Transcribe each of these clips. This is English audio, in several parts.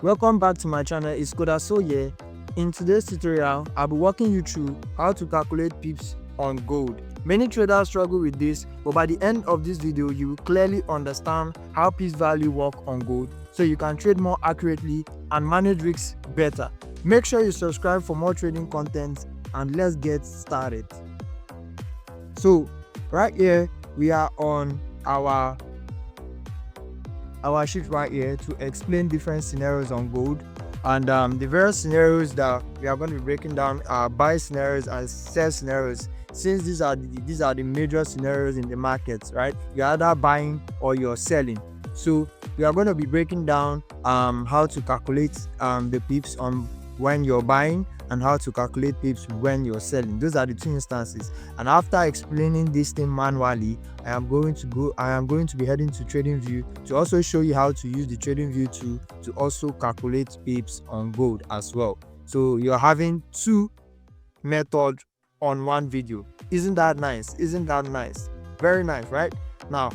Welcome back to my channel. It's Koda So here. In today's tutorial, I'll be walking you through how to calculate pips on gold. Many traders struggle with this, but by the end of this video, you will clearly understand how pips value work on gold so you can trade more accurately and manage risks better. Make sure you subscribe for more trading content and let's get started. So right here, we are on our sheet right here to explain different scenarios on gold, and the various scenarios that we are going to be breaking down are buy scenarios and sell scenarios, since these are the major scenarios in the markets, right? You're either buying or you're selling. So we are going to be breaking down how to calculate the pips on when you're buying and how to calculate pips when you're selling. Those are the two instances, and after explaining this thing manually, I am going to be heading to TradingView to also show you how to use the TradingView tool to also calculate pips on gold as well. So you're having two methods on one video. Isn't that nice? Very nice, right? Now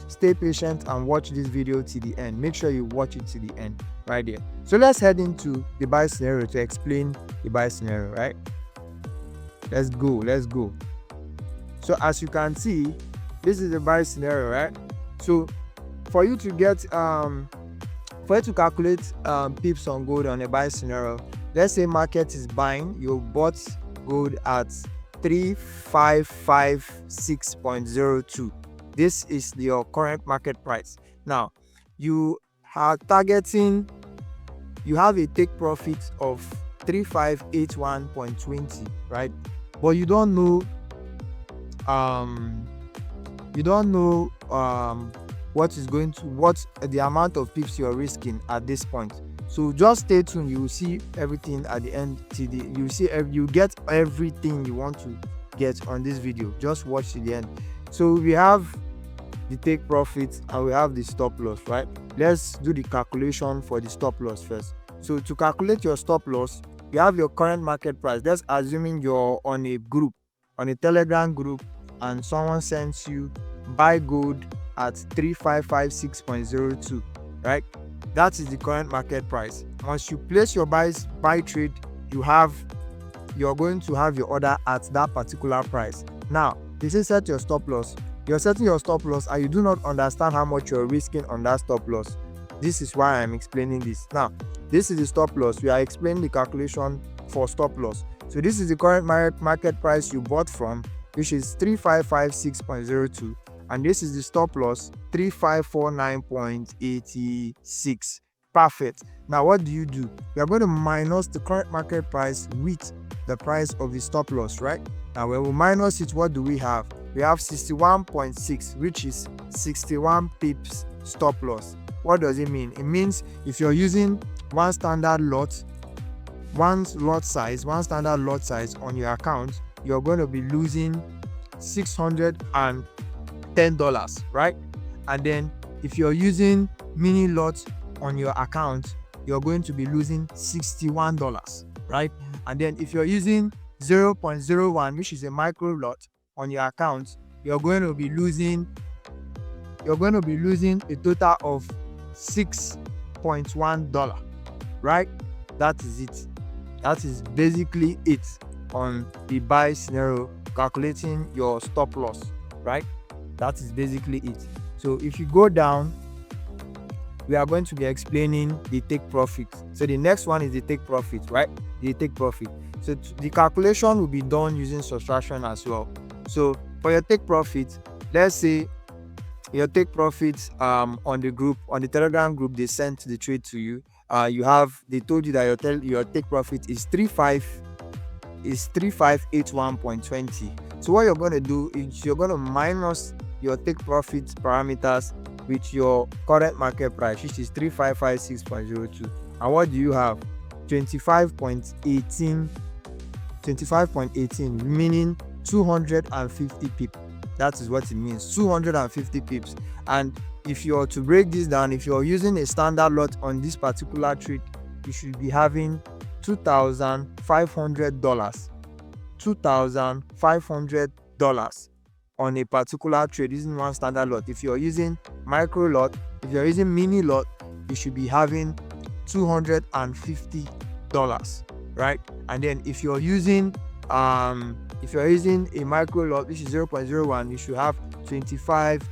stay patient and watch this video to the end. Make sure you watch it to the end right there. So let's head into the buy scenario to explain the buy scenario, right? Let's go. So as you can see, this is the buy scenario, right? So for you to calculate pips on gold on a buy scenario, let's say market is buying, you bought gold at 3556.02. this is your current market price. Now you have a take profit of 3581.20, right? But you don't know what the amount of pips you're risking at this point. So just stay tuned. You will see everything at the end. You get everything you want to get on this video. Just watch to the end. So we have the take profit and we have the stop loss, right? Let's do the calculation for the stop loss first. So to calculate your stop loss, you have your current market price. That's assuming you're on a Telegram group, and someone sends you buy gold at 3556.02, right? That is the current market price. Once you place your buy trade, you're going to have your order at that particular price. Now this is set your stop loss. You're setting your stop loss and you do not understand how much you're risking on that stop loss. This is why I'm explaining this. Now this is the stop loss. We are explaining the calculation for stop loss. So this is the current market price you bought from, which is 3556.02, and this is the stop loss, 3549.86. Perfect. Now what do? We are going to minus the current market price with the price of the stop loss, right? Now when we minus it, what do we have? We have 61.6, which is 61 pips stop loss. What does it mean? It means if you're using one standard lot size on your account, you're going to be losing $610, right? And then if you're using mini lot on your account, you're going to be losing $61, right? And then if you're using 0.01, which is a micro lot on your account, you're going to be losing a total of $6.1, right? That is it. That is basically it on the buy scenario, calculating your stop loss, right? That is basically it. So if you go down, we are going to be explaining the take profit. So the next one is the take profit, right? The take profit. So the calculation will be done using subtraction as well. So for your take profit, let's say your take profit on the Telegram group, they sent the trade to you. They told you that your take profit is 3581.20. So what you're going to do is you're going to minus your take profit parameters with your current market price, which is 3556.02. And what do you have? 25.18, meaning 250 pips. That is what it means, 250 pips. And if you are to break this down, if you're using a standard lot on this particular trade, you should be having $2,500 on a particular trade using one standard lot. If you're using micro lot, if you're using mini lot, you should be having $250, right? And then if you're using a micro lot, which is 0.01, you should have $25,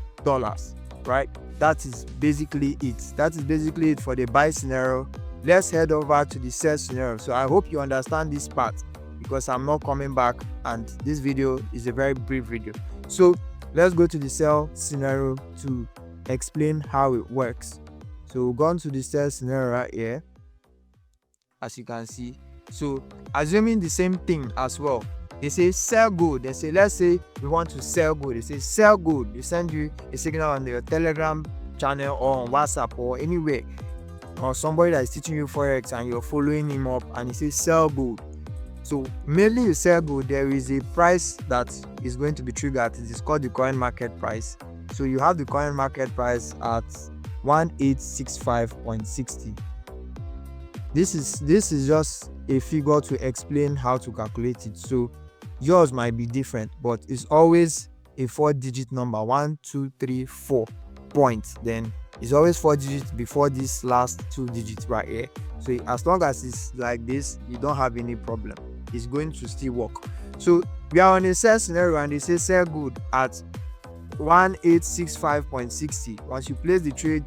right? That is basically it for the buy scenario. Let's head over to the sell scenario. So I hope you understand this part, because I'm not coming back, and this video is a very brief video. So let's go to the sell scenario to explain how it works. So we'll go on to the sell scenario right here, as you can see. So assuming the same thing as well, they say sell gold. They say, let's say we want to sell gold. They say sell gold. They send you a signal on your Telegram channel or on WhatsApp or anywhere, or somebody that is teaching you Forex and you're following him up, and he says sell gold. So mainly you sell gold, there is a price that is going to be triggered. It is called the current market price. So you have the current market price at 1865.60. This is just a figure to explain how to calculate it. So yours might be different, but it's always a 4-digit number, 1 2 3 4 points. Then it's always 4 digits before this last 2 digits right here. So as long as it's like this, you don't have any problem. It's going to still work. So we are on a sell scenario, and they say sell good at 1865.60. Once you place the trade,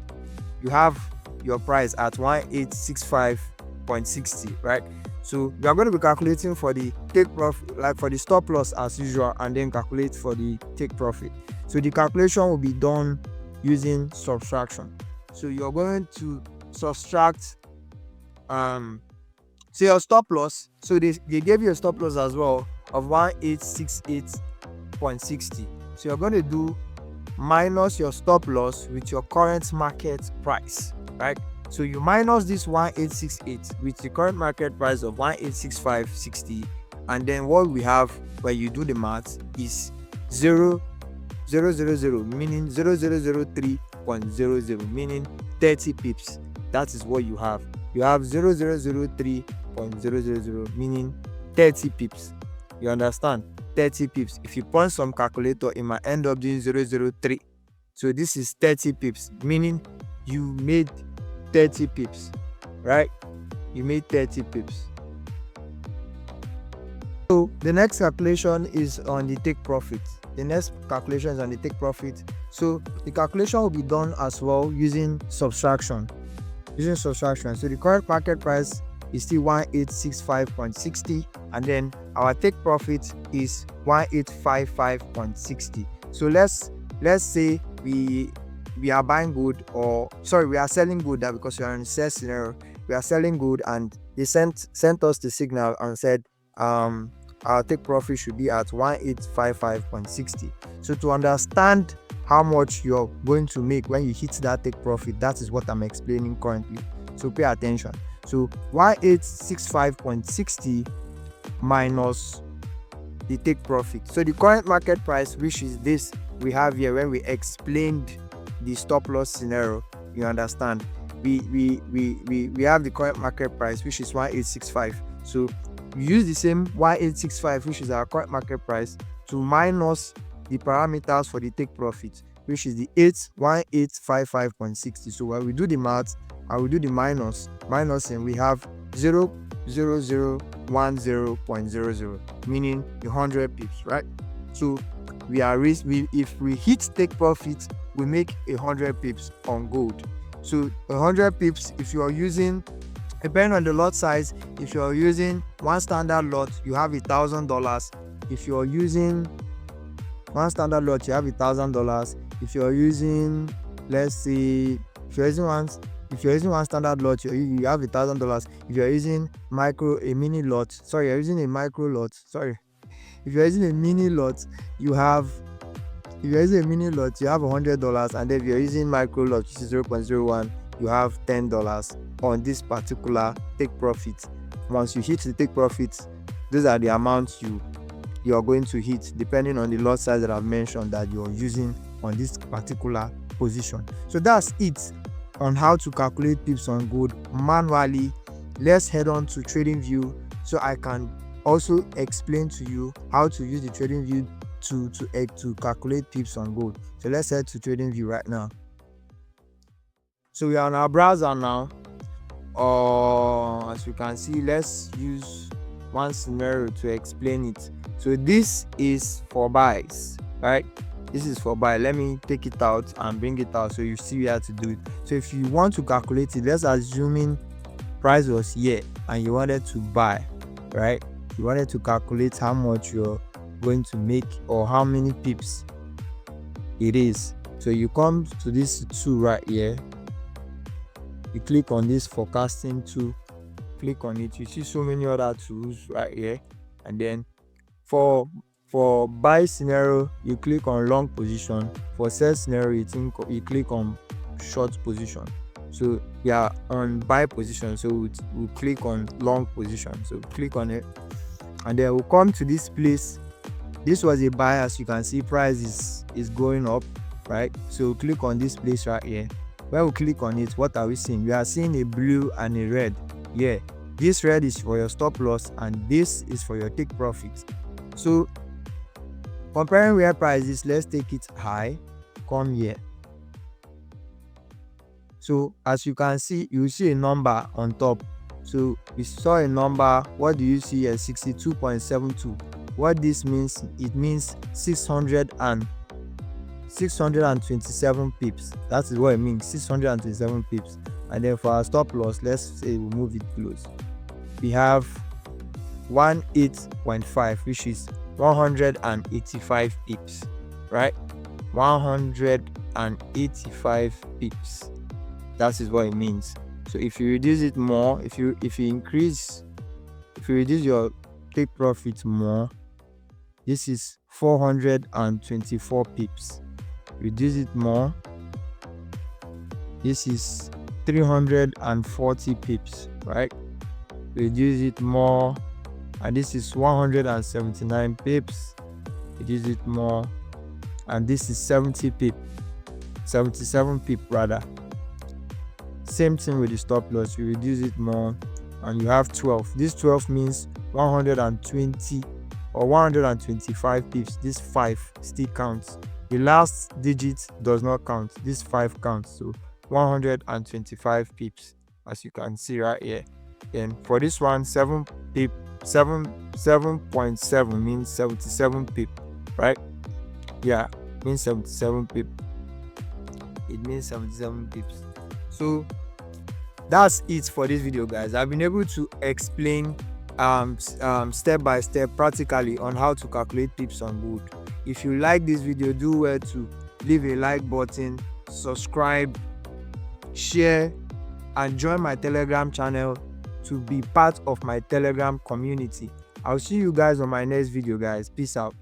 you have your price at 1865.60, right? So we are going to be calculating for the take profit, like for the stop loss as usual, and then calculate for the take profit. So the calculation will be done using subtraction. So you're going to subtract so your stop loss. So they gave you a stop loss as well of 1868.60. So you're going to do minus your stop loss with your current market price, right? So you minus this 1868 with the current market price of 1865.60, and then what we have when you do the math is 0.000, meaning 0003.00, meaning 30 pips. That is what you have. You have 0003.000, meaning 30 pips. You understand? 30 pips. If you punch some calculator, it might end up doing 003. So this is 30 pips, meaning you made 30 pips, right? You made 30 pips. So the next calculation is on the take profit. So the calculation will be done as well using subtraction. So the current market price is still 1865.60, and then our take profit is 1855.60. So let's say we are buying good, or sorry, we are selling good, that because we are in a sell scenario, we are selling good, and they sent us the signal and said our take profit should be at 1855.60. So to understand how much you're going to make when you hit that take profit, that is what I'm explaining currently. So pay attention. So 1865.60 minus the take profit. So the current market price, which is this we have here when we explained the stop loss scenario, you understand, we have the current market price, which is 1865. So we use the same 1865, which is our current market price, to minus the parameters for the take profit, which is the 1855.60. So when we do the math, I will do the minus, and we have 0.0010.00, meaning 100 pips, right? So if we hit take profit, we make 100 pips on gold. So 100 pips, if you are using, depending on the lot size, if you are using one standard lot, you have $1,000. If you are using one standard lot, you have $1,000. If you are using, let's say, if you're using one standard lot, you have $1,000. If you're using a mini lot, if you're using a mini lot, you have $100, and if you're using micro lot, which is 0.01, you have $10 on this particular take profit. Once you hit the take profit, those are the amounts you are going to hit, depending on the lot size that I've mentioned that you're using on this particular position. So that's it on how to calculate pips on gold manually. Let's head on to TradingView so I can also explain to you how to use the TradingView to calculate pips on gold. So let's head to TradingView right now. So we are on our browser now. or as you can see, let's use one scenario to explain it. So this is for buys, right? This is for buy. Let me take it out and bring it out so you see how to do it. So if you want to calculate it, let's assuming price was here and you wanted to buy, right? You wanted to calculate how much you're going to make or how many pips it is. So you come to this tool right here, you click on this forecasting tool, click on it, you see so many other tools right here, and then for buy scenario you click on long position, for sell scenario you click on short position. So we are on buy position, so we'll click on long position, so click on it, and then we'll come to this place. This was a buy, as you can see price is going up, right? So click on this place right here. When we click on it, what are we seeing? We are seeing a blue and a red. Yeah, this red is for your stop loss and this is for your take profit. So comparing where price is, let's take it high, come here. So as you can see, you see a number on top. So we saw a number. What do you see here? 62.72. What this means, it means 627 pips. That is what it means, 627 pips. And then for our stop loss, let's say we move it close, we have 18.5, which is 185 pips, right? 185 pips. That is what it means. So if you reduce it more, if you reduce your take profit more, this is 424 pips. Reduce it more, this is 340 pips, right? Reduce it more, and this is 179 pips. Reduce it more, and this is 77 pip rather. Same thing with the stop loss, you reduce it more and you have 12. This 12 means 120 or 125 pips. This 5 still counts. The last digit does not count. This 5 counts. So 125 pips, as you can see right here. And for this one, 7.7 means 77 pip, right? Yeah, means 77 pip. It means 77 pips. So that's it for this video, guys. I've been able to explain step by step practically on how to calculate pips on gold. If you like this video, do well to leave a like button, subscribe, share, and join my Telegram channel to be part of my Telegram community. I'll see you guys on my next video, guys. Peace out.